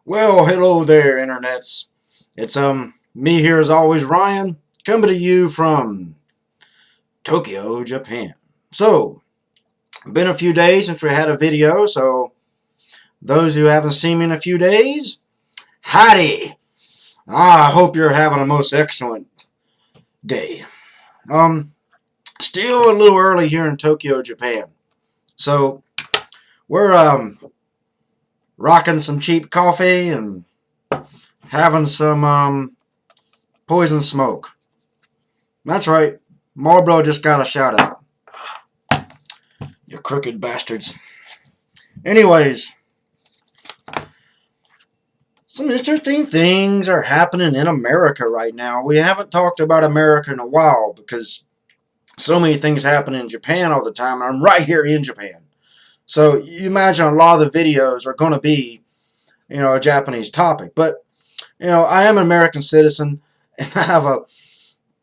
Well, hello there, internets. It's me here as always, Ryan, coming to you from Tokyo, Japan. So, been a few days since we had a video, so those who haven't seen me in a few days, howdy! I hope you're having a most excellent day. Um, Still a little early here in Tokyo, Japan. So, we're rocking some cheap coffee and having some poison smoke. That's right. Marlboro just got a shout out. You crooked bastards. Anyways, some interesting things are happening in America right now. We haven't talked about America in a while because so many things happen in Japan all the time. I'm right here in Japan. So you imagine a lot of the videos are going to be, a Japanese topic. But, I am an American citizen and I have a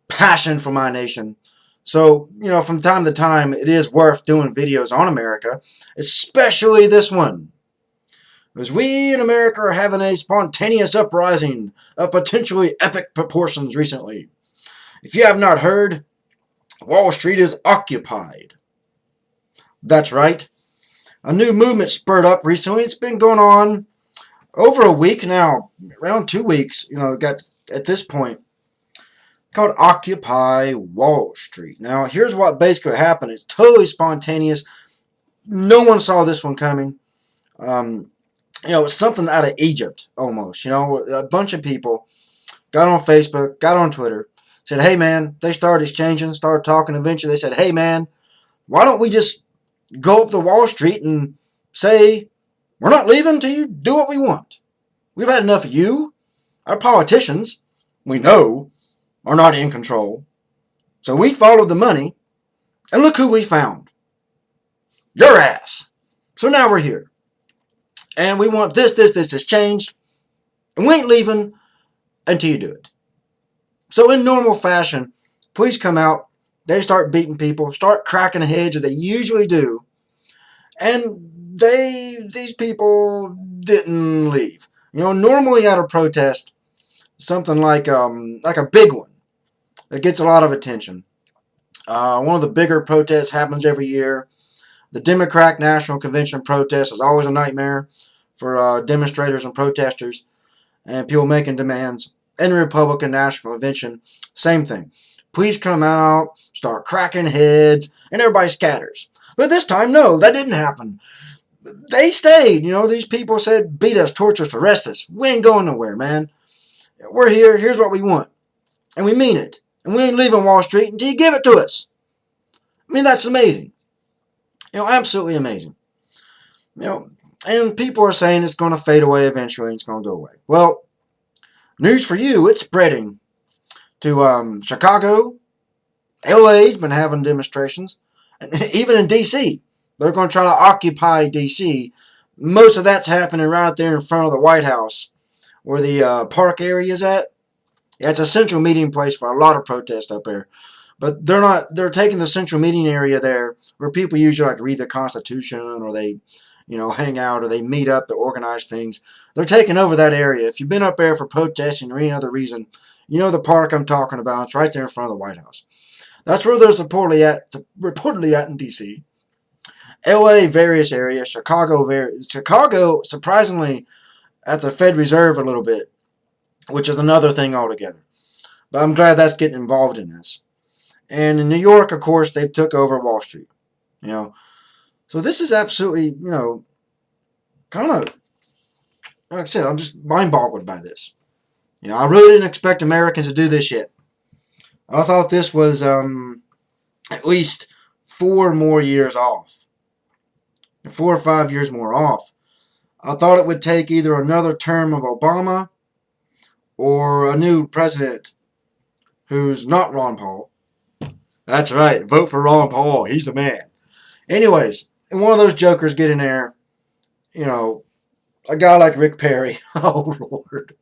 passion for my nation. So, from time to time, it is worth doing videos on America, especially this one. As we in America are having a spontaneous uprising of potentially epic proportions recently. If you have not heard, Wall Street is occupied. That's right. A new movement spurred up recently. It's been going on over a week now, around 2 weeks, got at this point, called Occupy Wall Street. Now, here's what basically happened. It's totally spontaneous. No one saw this one coming. It's something out of Egypt almost. A bunch of people got on Facebook, got on Twitter, said, hey, man, they started exchanging, started talking. Eventually, they said, hey, man, why don't we just go up to Wall Street and say, we're not leaving until you do what we want. We've had enough of you. Our politicians, we know, are not in control. So we followed the money, and look who we found. Your ass. So now we're here. And we want this changed, and we ain't leaving until you do it. So in normal fashion, police come out, they start beating people, start cracking heads as they usually do, and these people didn't leave. Normally at a protest, something like a big one that gets a lot of attention. One of the bigger protests happens every year. The Democratic National Convention protest is always a nightmare for demonstrators and protesters and people making demands. And the Republican National Convention, same thing. Police come out, start cracking heads, and everybody scatters. But this time, no, that didn't happen. They stayed. These people said, beat us, torture us, arrest us. We ain't going nowhere, man. We're here. Here's what we want. And we mean it. And we ain't leaving Wall Street until you give it to us. I mean, that's amazing. Absolutely amazing. And people are saying it's going to fade away eventually and it's going to go away. Well, news for you, it's spreading to Chicago. LA's been having demonstrations. And even in D.C., they're going to try to occupy D.C. Most of that's happening right there in front of the White House, where the park area is at. Yeah, it's a central meeting place for a lot of protests up there. But they're taking the central meeting area there where people usually like read the Constitution or they, hang out or they meet up to organize things. They're taking over that area. If you've been up there for protesting or any other reason, the park I'm talking about. It's right there in front of the White House. That's where they're reportedly at in D.C. L.A., various areas. Chicago, surprisingly, at the Fed Reserve a little bit, which is another thing altogether. But I'm glad that's getting involved in this. And in New York, of course, they've took over Wall Street. So this is absolutely, kind of, like I said, I'm just mind-boggled by this. I really didn't expect Americans to do this yet. I thought this was at least 4 more years off. 4 or 5 years more off. I thought it would take either another term of Obama or a new president who's not Ron Paul. That's right. Vote for Ron Paul. He's the man. Anyways, and one of those jokers get in there, a guy like Rick Perry. Oh, Lord.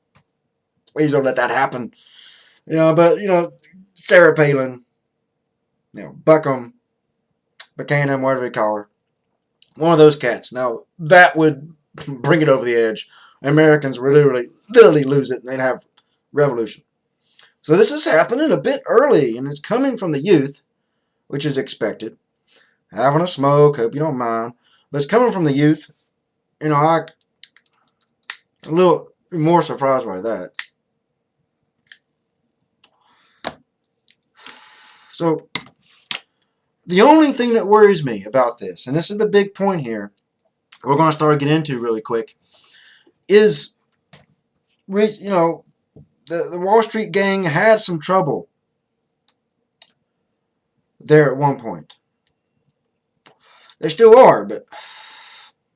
Please don't let that happen. But, Sarah Palin, Buckham, Buchanan, whatever you call her. One of those cats. Now, that would bring it over the edge. Americans would literally lose it, and they'd have revolution. So this is happening a bit early, and it's coming from the youth, which is expected. Having a smoke, hope you don't mind. But it's coming from the youth. I'm a little more surprised by that. So the only thing that worries me about this, and this is the big point here, we're going to start getting into really quick, is the Wall Street gang had some trouble there at one point. They still are, but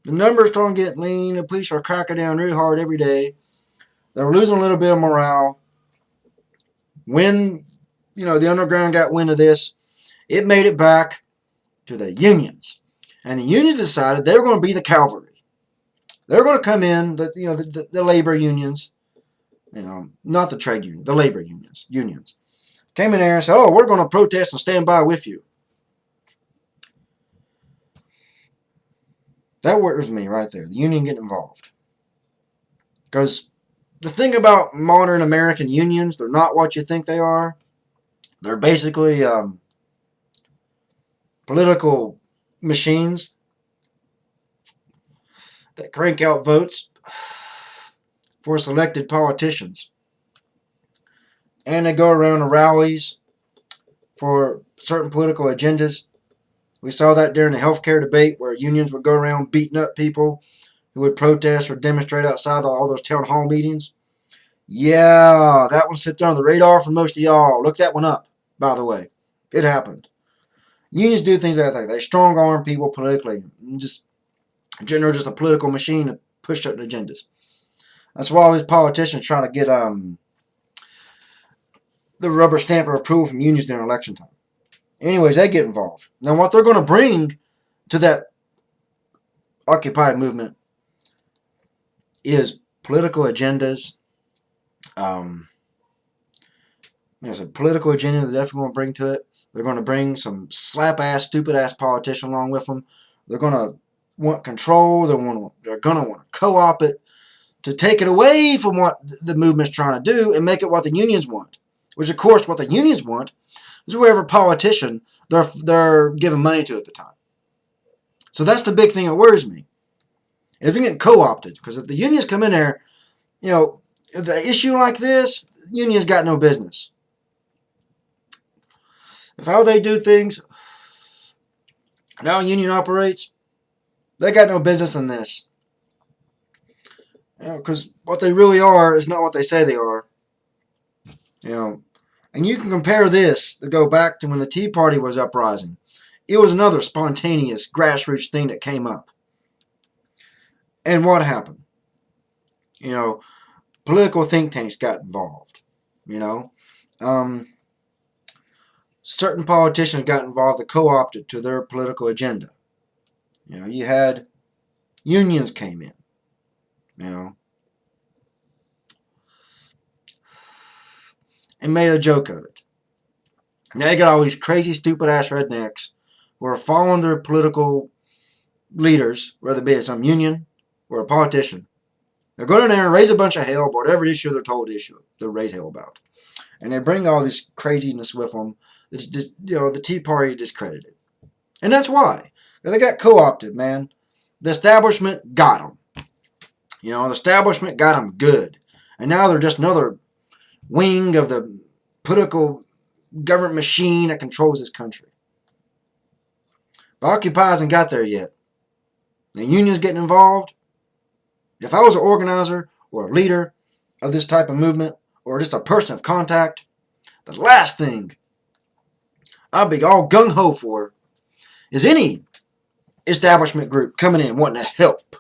the numbers starting to get lean. The police are cracking down really hard every day. They're losing a little bit of morale. When the underground got wind of this, it made it back to the unions, and the unions decided they were going to be the cavalry. They're going to come in, the labor unions, not the trade union, the labor unions came in there and said, "Oh, we're going to protest and stand by with you." That worries me right there. The union getting involved, because the thing about modern American unions, they're not what you think they are. They're basically political machines that crank out votes for selected politicians. And they go around to rallies for certain political agendas. We saw that during the healthcare debate, where unions would go around beating up people who would protest or demonstrate outside all those town hall meetings. Yeah, that one slipped under the radar for most of y'all. Look that one up, by the way. It happened. Unions do things like that. They strong arm people politically. They're just a political machine to push certain agendas. That's why all these politicians trying to get the rubber stamp of approval from unions during election time. Anyways, they get involved. Now, what they're going to bring to that Occupy movement is political agendas. There's a political agenda they're definitely going to bring to it. They're going to bring some slap-ass, stupid-ass politician along with them. They're going to want control. They're going to want to co-op it to take it away from what the movement's trying to do and make it what the unions want. Which, of course, what the unions want is whoever politician they're giving money to at the time. So that's the big thing that worries me. If we get co-opted, because if the unions come in there, the issue like this, unions got no business. If how they do things, now a union operates, they got no business in this. Because what they really are is not what they say they are. And you can compare this to go back to when the Tea Party was uprising. It was another spontaneous grassroots thing that came up. And what happened? Political think tanks got involved. Certain politicians got involved that co-opted to their political agenda. You had unions came in. And made a joke of it. Now you got all these crazy, stupid-ass rednecks who are following their political leaders, whether it be some union or a politician. They're going in there and raise a bunch of hell about whatever issue they're told to raise hell about. And they bring all this craziness with them. It's just, the Tea Party discredited. And that's why. They got co-opted, man. The establishment got them. The establishment got them good. And now they're just another wing of the political government machine that controls this country. But Occupy hasn't got there yet. The unions getting involved. If I was an organizer or a leader of this type of movement, or just a person of contact, the last thing I'd be all gung-ho for is any establishment group coming in wanting to help.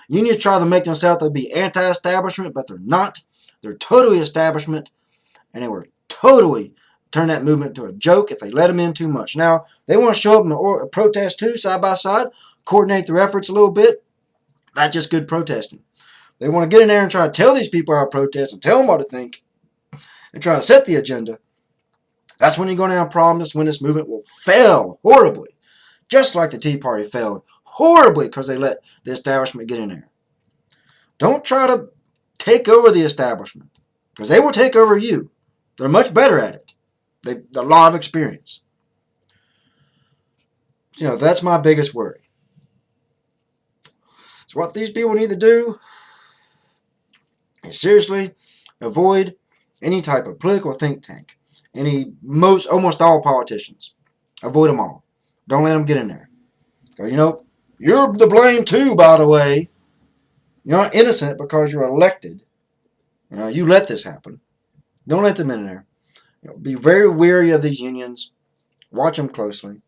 Unions try to make themselves to be anti-establishment, but they're not. They're totally establishment, and they were totally turn that movement to a joke if they let them in too much. Now, they want to show up in a protest too, side by side, coordinate their efforts a little bit. That's just good protesting. They want to get in there and try to tell these people how to protest and tell them what to think and try to set the agenda. That's when you're going to have problems. That's when this movement will fail horribly. Just like the Tea Party failed horribly because they let the establishment get in there. Don't try to take over the establishment because they will take over you. They're much better at it. They've a lot of experience. That's my biggest worry. So what these people need to do is seriously avoid any type of political think tank. Almost all politicians. Avoid them all. Don't let them get in there. Because, you're the blame too, by the way. You're not innocent because you're elected. You let this happen. Don't let them in there. Be very wary of these unions. Watch them closely.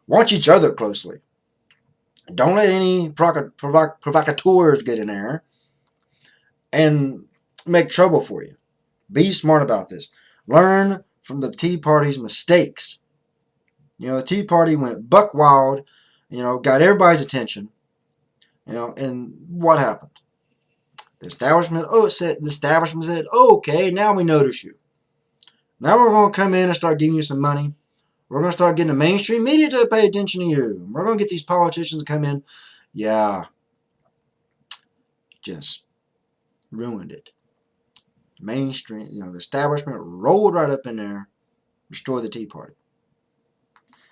Watch each other closely. Don't let any provocateurs get in there and make trouble for you. Be smart about this. Learn from the Tea Party's mistakes. The Tea Party went buck wild, got everybody's attention, and what happened? The establishment said, okay, now we notice you. Now we're going to come in and start giving you some money. We're going to start getting the mainstream media to pay attention to you. We're going to get these politicians to come in. Yeah. Just ruined it. Mainstream, the establishment rolled right up in there, destroyed the Tea Party.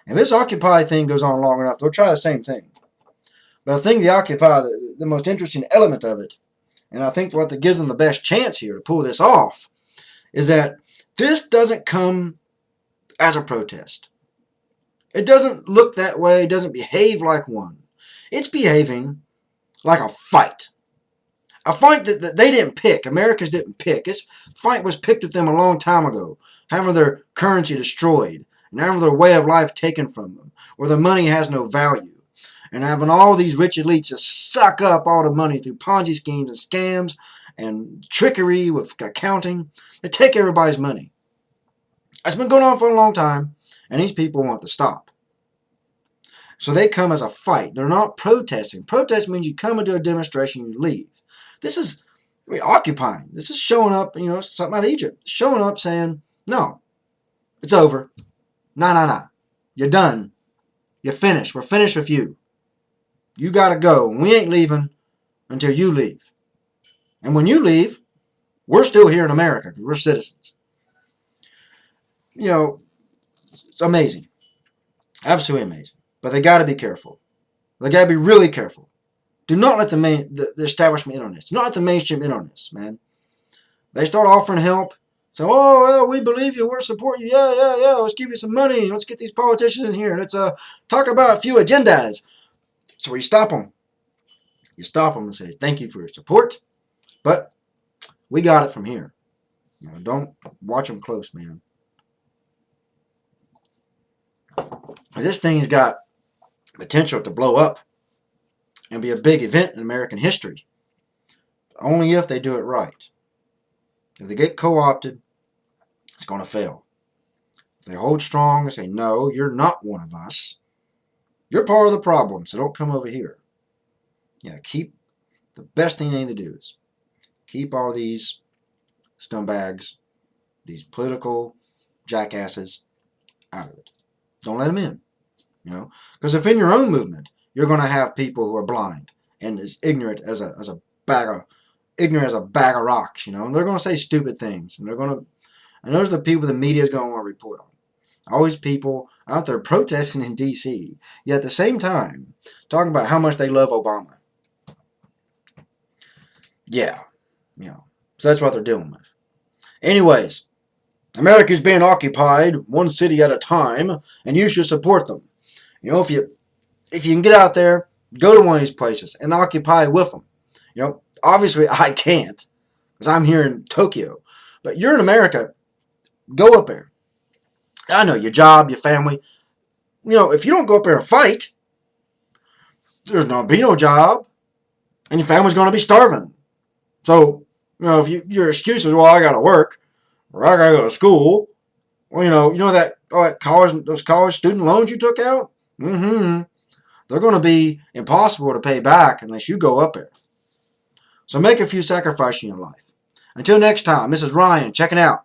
And this Occupy thing goes on long enough, they'll try the same thing. But I think the Occupy, the most interesting element of it, and I think what gives them the best chance here to pull this off, is that this doesn't come as a protest. It doesn't look that way. It doesn't behave like one. It's behaving like a fight. A fight that they didn't pick. Americans didn't pick. This fight was picked with them a long time ago. Having their currency destroyed. And having their way of life taken from them. Where their money has no value. And having all these rich elites just suck up all the money through Ponzi schemes and scams. And trickery with accounting. They take everybody's money. It's been going on for a long time. And these people want to stop. So they come as a fight. They're not protesting. Protest means you come into a demonstration and you leave. This is occupying. This is showing up, something out of Egypt. Showing up saying, no, it's over. Nah. You're done. You're finished. We're finished with you. You got to go. And we ain't leaving until you leave. And when you leave, we're still here in America because we're citizens. It's amazing. Absolutely amazing. But they got to be careful. They got to be really careful. Do not let the establishment in on this. Do not let the mainstream in on this, man. They start offering help. So, we believe you. We're supporting you. Yeah. Let's give you some money. Let's get these politicians in here. Let's talk about a few agendas. So you stop them. You stop them and say, thank you for your support. But we got it from here. Don't watch them close, man. This thing's got potential to blow up and be a big event in American history. Only if they do it right. If they get co-opted, it's going to fail. If they hold strong and say, no, you're not one of us. You're part of the problem, so don't come over here. The best thing they need to do is keep all these scumbags, these political jackasses out of it. Don't let them in. Because if in your own movement, you're going to have people who are blind and as ignorant as a bag of rocks, and they're going to say stupid things, and those are the people the media is going to want to report on. Always people out there protesting in D.C., yet at the same time talking about how much they love Obama. Yeah, so that's what they're dealing with. Anyways, America's being occupied one city at a time, and you should support them. If you can get out there, go to one of these places and occupy with them. Obviously I can't because I'm here in Tokyo. But you're in America, go up there. I know your job, your family. If you don't go up there and fight, there's going to be no job, and your family's going to be starving. So, if your excuse is, well, I got to work, or I got to go to school. Well, those college student loans you took out? They're going to be impossible to pay back unless you go up there. So make a few sacrifices in your life. Until next time, this is Ryan checking out.